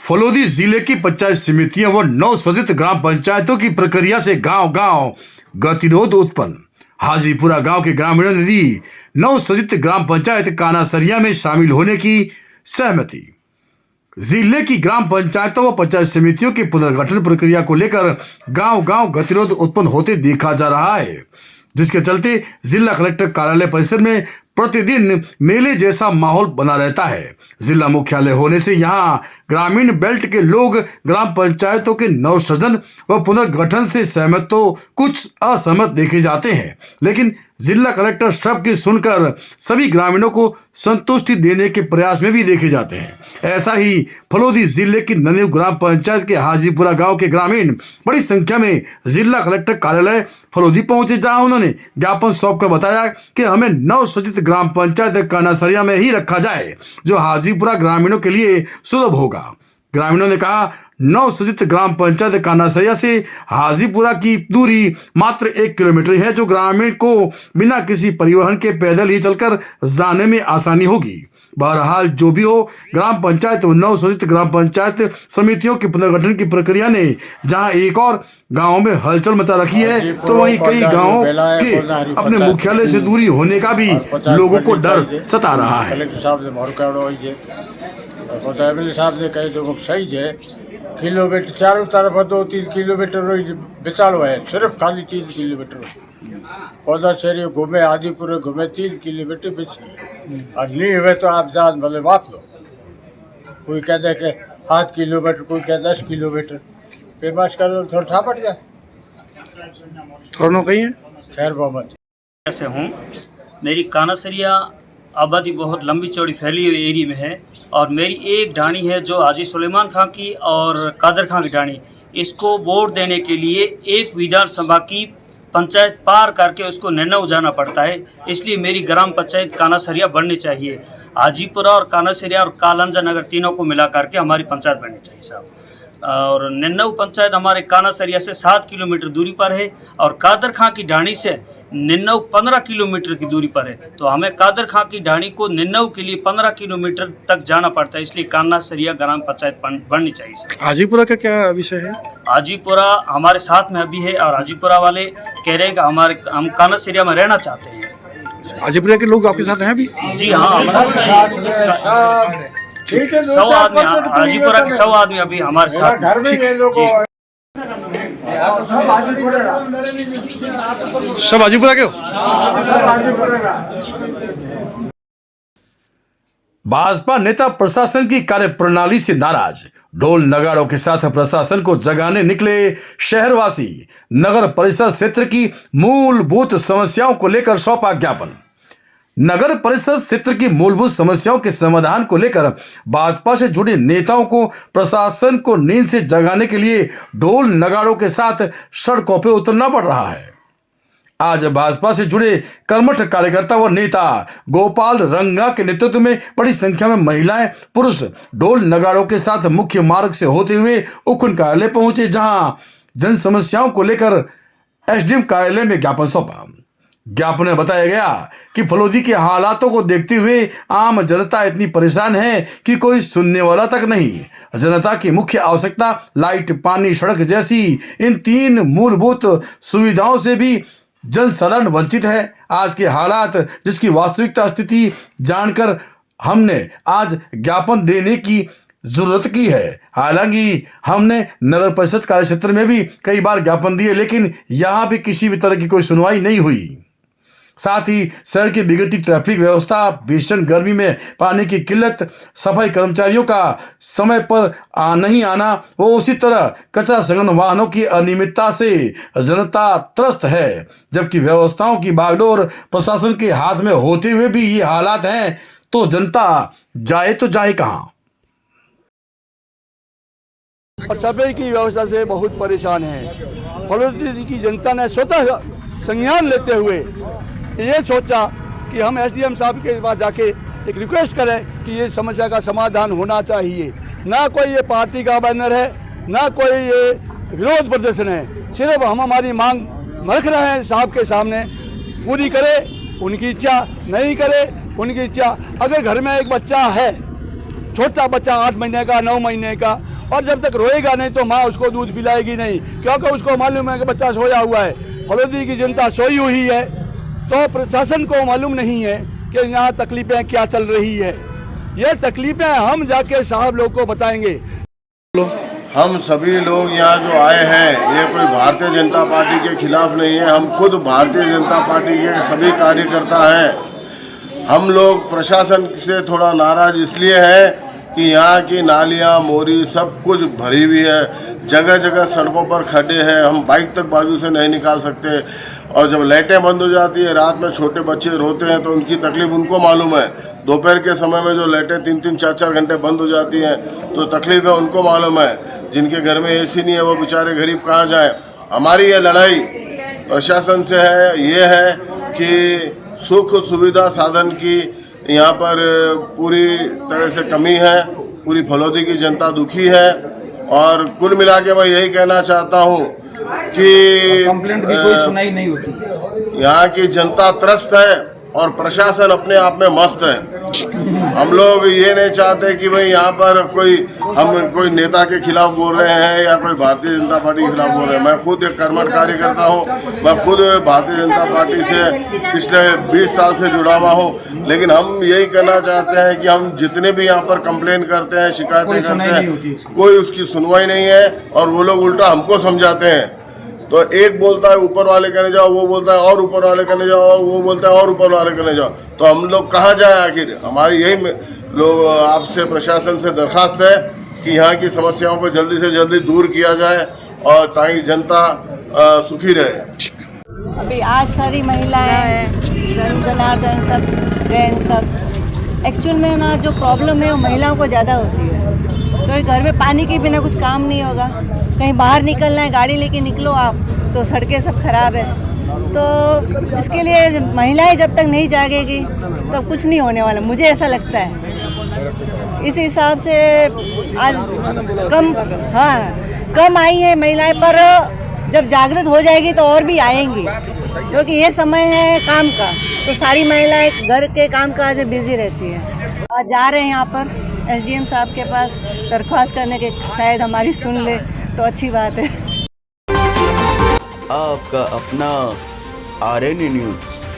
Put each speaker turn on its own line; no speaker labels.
फलोदी जिले की पंचायत समितियों व नवसृजित ग्राम पंचायतों की प्रक्रिया से गांव गांव गतिरोध उत्पन्न। हाजीपुरा गांव के ग्रामीणों ने दी नवसृजित ग्राम पंचायत कानासरिया में शामिल होने की सहमति। जिले की ग्राम पंचायतों व पंचायत समितियों की पुनर्गठन प्रक्रिया को लेकर गांव गांव गतिरोध उत्पन्न होते देखा जा रहा है, जिसके चलते जिला कलेक्टर कार्यालय परिसर में प्रतिदिन मेले जैसा माहौल बना रहता है। जिला मुख्यालय होने से यहां ग्रामीण बेल्ट के लोग ग्राम पंचायतों के नवसृजन व पुनर्गठन से सहमत तो कुछ असहमत देखे जाते हैं, लेकिन जिला कलेक्टर सबकी सुनकर सभी ग्रामीणों को संतुष्टि देने के प्रयास में भी देखे जाते हैं। ऐसा ही फलोदी जिले की नन्यू ग्राम पंचायत के हाजीपुरा गांव के ग्रामीण बड़ी संख्या में जिला कलेक्टर कार्यालय फलोदी पहुंचे, जहां उन्होंने ज्ञापन सौंप कर बताया कि हमें नवसृजित ग्राम पंचायत कानासरिया में ही रखा जाए, जो हाजीपुरा ग्रामीणों के लिए सुलभ होगा। ग्रामीणों ने कहा, नवसृजित ग्राम पंचायत कानासरिया से हाजीपुरा की दूरी मात्र 1 किलोमीटर है, जो ग्रामीण को बिना किसी परिवहन के पैदल ही चलकर जाने में आसानी होगी। बहरहाल जो भी हो, ग्राम पंचायत व नवसृजित ग्राम पंचायत समितियों के पुनर्गठन की प्रक्रिया ने जहां एक और गांवों में हलचल मचा रखी है, तो वहीं कई गांवों के अपने मुख्यालय से दूरी होने का भी लोगों को डर सता रहा है।
साहब ने कहे तो सही है, किलोमीटर चारों तरफ 2-3 किलोमीटर बिचारो है, सिर्फ खाली 3 किलोमीटर पौधा शहरी घूमे, आदिपुर घूमे 3 किलोमीटर बिच और नहीं हुए तो आप जान भले माप लो। कोई कहता है कि 7 किलोमीटर, कोई कहता है 10 किलोमीटर, पेमाश करो थोड़ा ठा पड़ गया
थोड़ा कहीं है।
खैर मोहम्मद
से हूँ, मेरी कानासरिया आबादी बहुत लंबी चौड़ी फैली हुई एरिया में है और मेरी एक ढाणी है जो हाजी सुलेमान खां की और कादर खां की ढाणी। इसको वोट देने के लिए एक विधानसभा की पंचायत पार करके उसको नन्नौ जाना पड़ता है, इसलिए मेरी ग्राम पंचायत कानासरिया बननी चाहिए। हाजीपुरा और कानासरिया और कालंजा नगर तीनों को मिला करके हमारी पंचायत बननी चाहिए साहब। और नन्नौ पंचायत हमारे कानासरिया से 7 किलोमीटर दूरी पर है और कादर खां की ढाणी से नन्नौ 15 किलोमीटर की दूरी पर है, तो हमें कादर खां की ढाणी को नन्नौ के लिए 15 किलोमीटर तक जाना पड़ता है, इसलिए कानासरिया ग्राम पंचायत बननी चाहिए।
हाजीपुरा का क्या विषय है?
हाजीपुरा हमारे साथ में अभी है और हाजीपुरा वाले कह रहे हैं कि हम कानासरिया में रहना चाहते हैं।
हाजीपुरा के लोग आपके साथ हैं अभी?
जी हाँ,
ठीक है,
100 आदमी, हाजीपुरा के 100 आदमी अभी हमारे साथ।
सब हाजीपुरा के हो? भाजपा नेता प्रशासन की कार्यप्रणाली से नाराज, ढोल नगाड़ों के साथ प्रशासन को जगाने निकले शहरवासी। नगर परिषद क्षेत्र की मूलभूत समस्याओं को लेकर सौंपा ज्ञापन। नगर परिषद क्षेत्र की मूलभूत समस्याओं के समाधान को लेकर भाजपा से जुड़े नेताओं को प्रशासन को नींद से जगाने के लिए ढोल नगाड़ों के साथ सड़कों पर उतरना पड़ रहा है। आज भाजपा से जुड़े कर्मठ कार्यकर्ता व नेता गोपाल रंगा के नेतृत्व में बड़ी संख्या में महिलाएं पुरुष ढोल नगाड़ों के साथ मुख्य मार्ग से होते हुए उपखंड कार्यालय पहुंचे, जहां जन समस्याओं को लेकर एसडीएम कार्यालय में ज्ञापन सौंपा। ज्ञापन में बताया गया कि फलोदी के हालातों को देखते हुए आम जनता इतनी परेशान है कि कोई सुनने वाला तक नहीं। जनता की मुख्य आवश्यकता लाइट, पानी, सड़क जैसी इन 3 मूलभूत सुविधाओं से भी जनसाधारण वंचित है। आज के हालात, जिसकी वास्तविकता स्थिति जानकर हमने आज ज्ञापन देने की जरूरत की है। हालांकि हमने नगर परिषद कार्य क्षेत्र में भी कई बार ज्ञापन दिए, लेकिन यहां भी किसी भी तरह की कोई सुनवाई नहीं हुई। साथ ही शहर की बिगड़ती ट्रैफिक व्यवस्था, भीषण गर्मी में पानी की किल्लत, सफाई कर्मचारियों का समय पर नहीं आना, वो उसी तरह कचरा संग्रहण वाहनों की अनियमितता से जनता त्रस्त है। जबकि व्यवस्थाओं की बागडोर प्रशासन के हाथ में होते हुए भी ये हालात हैं, तो जनता जाए तो जाए कहां?
और सफाई की व्यवस्था से बहुत परेशान है। फलोदी की जनता ने स्वतः संज्ञान लेते हुए ये सोचा कि हम एसडीएम साहब के पास जाके एक रिक्वेस्ट करें कि ये समस्या का समाधान होना चाहिए। ना कोई ये पार्टी का बैनर है, ना कोई ये विरोध प्रदर्शन है, सिर्फ हम हमारी मांग रख रहे हैं साहब के सामने। पूरी करे उनकी इच्छा, नहीं करे उनकी इच्छा। अगर घर में एक बच्चा है, छोटा बच्चा 8 महीने का, 9 महीने का, और जब तक रोएगा नहीं तो माँ उसको दूध पिलाएगी नहीं, क्योंकि उसको मालूम है कि बच्चा सोया हुआ है। फलोदी की जनता सोई हुई है, तो प्रशासन को मालूम नहीं है कि यहाँ तकलीफें क्या चल रही है। ये तकलीफें हम जाके साहब लोग को बताएंगे।
हम सभी लोग यहाँ जो आए हैं, ये कोई भारतीय जनता पार्टी के खिलाफ नहीं है। हम खुद भारतीय जनता पार्टी के सभी कार्यकर्ता हैं। हम लोग प्रशासन से थोड़ा नाराज इसलिए हैं कि यहाँ की नालियाँ मोरी सब कुछ भरी हुई है, जगह जगह सड़कों पर खड्डे हैं, हम बाइक तक बाजू से नहीं निकाल सकते। और जब लाइटें बंद हो जाती है, रात में छोटे बच्चे रोते हैं तो उनकी तकलीफ उनको मालूम है। दोपहर के समय में जो लाइटें 3-3, 4-4 घंटे बंद हो जाती हैं तो तकलीफ है उनको मालूम है। जिनके घर में एसी नहीं है वो बेचारे गरीब कहाँ जाएं। हमारी ये लड़ाई प्रशासन से है, ये है कि सुख सुविधा साधन की यहाँ पर पूरी तरह से कमी है। पूरी फलोदी की जनता दुखी है और कुल मिला के मैं यही कहना चाहता हूँ कि
कंप्लेंट की कोई सुनाई नहीं होती।
यहाँ की जनता त्रस्त है और प्रशासन अपने आप में मस्त है। हम लोग ये नहीं चाहते कि भाई यहाँ पर हम कोई नेता के खिलाफ बोल रहे हैं या कोई भारतीय जनता पार्टी के खिलाफ बोल रहे हैं। मैं खुद एक कर्मठ कार्यकर्ता हूँ, मैं खुद भारतीय जनता पार्टी से पिछले 20 साल से जुड़ा हुआ हूँ। लेकिन हम यही कहना चाहते हैं कि हम जितने भी यहाँ पर कंप्लेन करते हैं, शिकायतें करते हैं, कोई उसकी सुनवाई नहीं है और वो लोग उल्टा हमको समझाते हैं। तो एक बोलता है ऊपर वाले कहने जाओ, वो बोलता है और ऊपर वाले कहने जाओ, वो बोलता है और ऊपर वाले कहने जाओ। तो हम लोग कहाँ जाए आखिर? हमारी यही लोग आपसे प्रशासन से दरखास्त है कि यहाँ की समस्याओं को जल्दी से जल्दी दूर किया जाए और ताकि जनता सुखी रहे।
अभी आज सारी महिलाएं, जनार्दन सब, जैन सब, एक्चुअल में ना जो प्रॉब्लम है वो महिलाओं को ज़्यादा होती है। क्योंकि घर में पानी के बिना कुछ काम नहीं होगा, कहीं बाहर निकलना है, गाड़ी लेके निकलो आप तो सड़कें सब खराब है। तो इसके लिए महिलाएं जब तक नहीं जागेगी तब कुछ नहीं होने वाला, मुझे ऐसा लगता है। इस हिसाब से आज कम आई है महिलाएं, पर जब जागृत हो जाएगी तो और भी आएंगी, क्योंकि ये समय है काम का, तो सारी महिलाएं घर के काम काज में बिजी रहती है। आज जा रहे हैं यहाँ पर SDM साहब के पास दरख्वास्त करने के, शायद हमारी सुन ले तो अच्छी बात है।
आपका अपना RN न्यूज़।